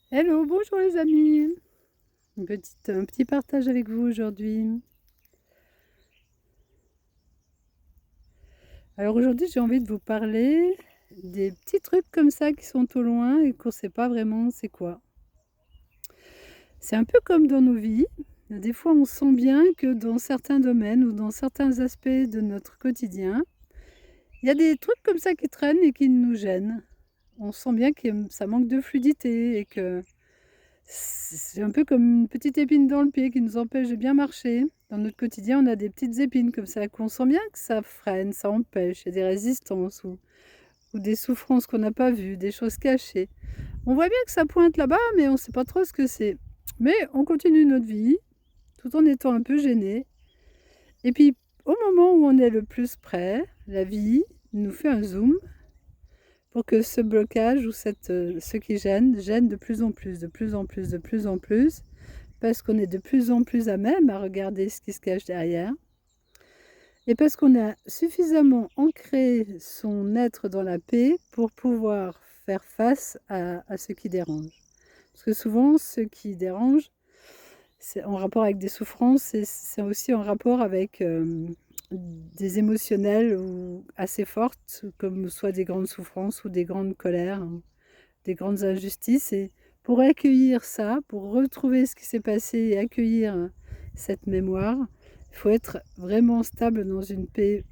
Hello, bonjour les amis. Un petit partage avec vous aujourd'hui. Alors aujourd'hui, j'ai envie de vous parler des petits trucs comme ça qui sont au loin et qu'on ne sait pas vraiment c'est quoi. C'est un peu comme dans nos vies. Des fois, on sent bien que dans certains domaines ou dans certains aspects de notre quotidien, il y a des trucs comme ça qui traînent et qui nous gênent. On sent bien que ça manque de fluidité et que c'est un peu comme une petite épine dans le pied qui nous empêche de bien marcher. Dans notre quotidien, on a des petites épines comme ça qu'on sent bien que ça freine, ça empêche. Il y a des résistances ou des souffrances qu'on n'a pas vues, des choses cachées. On voit bien que ça pointe là-bas, mais on ne sait pas trop ce que c'est. Mais on continue notre vie tout en étant un peu gêné. Et puis, au moment où on est le plus près, la vie nous fait un zoom pour que ce blocage ou ce qui gêne de plus en plus, de plus en plus, de plus en plus, parce qu'on est de plus en plus à même à regarder ce qui se cache derrière, et parce qu'on a suffisamment ancré son être dans la paix pour pouvoir faire face à ce qui dérange. Parce que souvent, ce qui dérange, c'est en rapport avec des souffrances, et c'est aussi en rapport avec des émotionnels assez fortes, comme soit des grandes souffrances ou des grandes colères, hein, des grandes injustices. Et pour accueillir ça, pour retrouver ce qui s'est passé et accueillir cette mémoire, il faut être vraiment stable dans une paix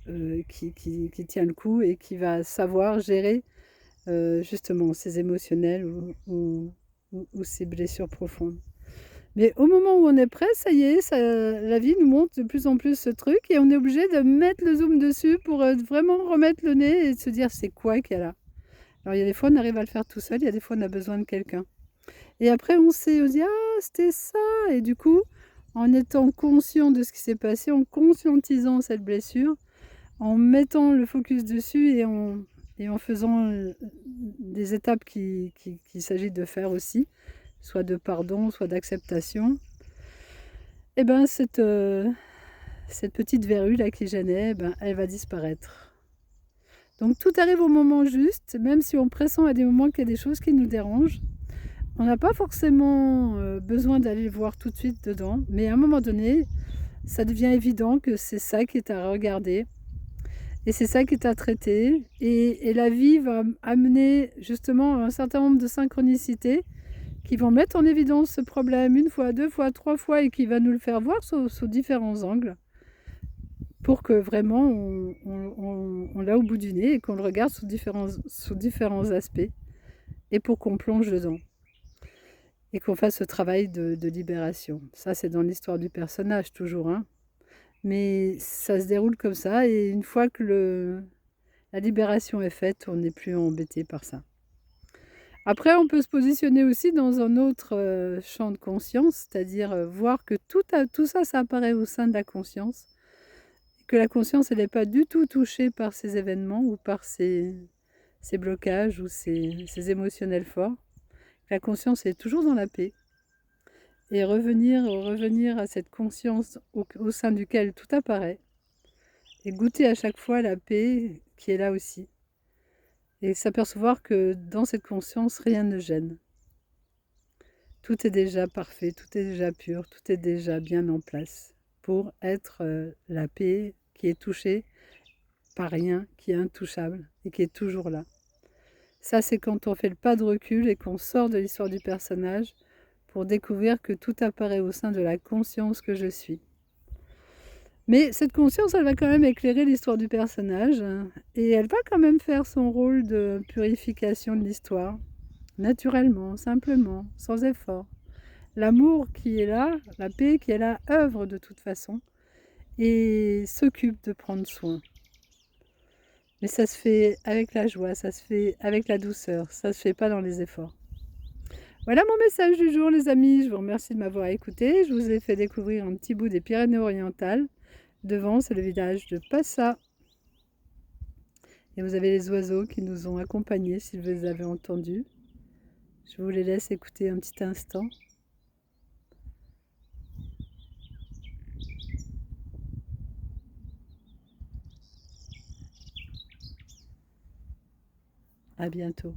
qui tient le coup et qui va savoir gérer justement ces émotionnels ou ces blessures profondes. Mais au moment où on est prêt, ça y est, la vie nous montre de plus en plus ce truc et on est obligé de mettre le zoom dessus pour vraiment remettre le nez et se dire c'est quoi qu'il y a là. Alors il y a des fois on arrive à le faire tout seul, il y a des fois on a besoin de quelqu'un. Et après on sait, on se dit ah c'était ça. Et du coup, en étant conscient de ce qui s'est passé, en conscientisant cette blessure, en mettant le focus dessus et en faisant des étapes qu'il s'agit de faire aussi, soit de pardon, soit d'acceptation, et ben cette petite verrue là qui gênait, ben, elle va disparaître. Donc tout arrive au moment juste, même si on pressent à des moments qu'il y a des choses qui nous dérangent. On n'a pas forcément besoin d'aller voir tout de suite dedans, mais à un moment donné, ça devient évident que c'est ça qui est à regarder et c'est ça qui est à traiter. Et la vie va amener justement un certain nombre de synchronicités qui vont mettre en évidence ce problème une fois, deux fois, trois fois et qui va nous le faire voir sous différents angles pour que vraiment on l'a au bout du nez et qu'on le regarde sous différents aspects et pour qu'on plonge dedans et qu'on fasse ce travail de libération. Ça, c'est dans l'histoire du personnage toujours, hein. Mais ça se déroule comme ça et une fois que la libération est faite, on n'est plus embêté par ça. Après, on peut se positionner aussi dans un autre champ de conscience, c'est-à-dire voir que tout ça, ça apparaît au sein de la conscience, que la conscience, elle n'est pas du tout touchée par ces événements ou par ces blocages ou ces émotionnels forts. La conscience est toujours dans la paix. Et revenir à cette conscience au sein duquel tout apparaît, et goûter à chaque fois la paix qui est là aussi. Et s'apercevoir que dans cette conscience, rien ne gêne. Tout est déjà parfait, tout est déjà pur, tout est déjà bien en place pour être la paix qui est touchée par rien, qui est intouchable et qui est toujours là. Ça, c'est quand on fait le pas de recul et qu'on sort de l'histoire du personnage pour découvrir que tout apparaît au sein de la conscience que je suis. Mais cette conscience, elle va quand même éclairer l'histoire du personnage et elle va quand même faire son rôle de purification de l'histoire, naturellement, simplement, sans effort. L'amour qui est là, la paix qui est là, œuvre de toute façon et s'occupe de prendre soin. Mais ça se fait avec la joie, ça se fait avec la douceur, ça se fait pas dans les efforts. Voilà mon message du jour les amis, je vous remercie de m'avoir écouté. Je vous ai fait découvrir un petit bout des Pyrénées-Orientales. Devant, c'est le village de Passa. Et vous avez les oiseaux qui nous ont accompagnés, si vous les avez entendus. Je vous les laisse écouter un petit instant. À bientôt.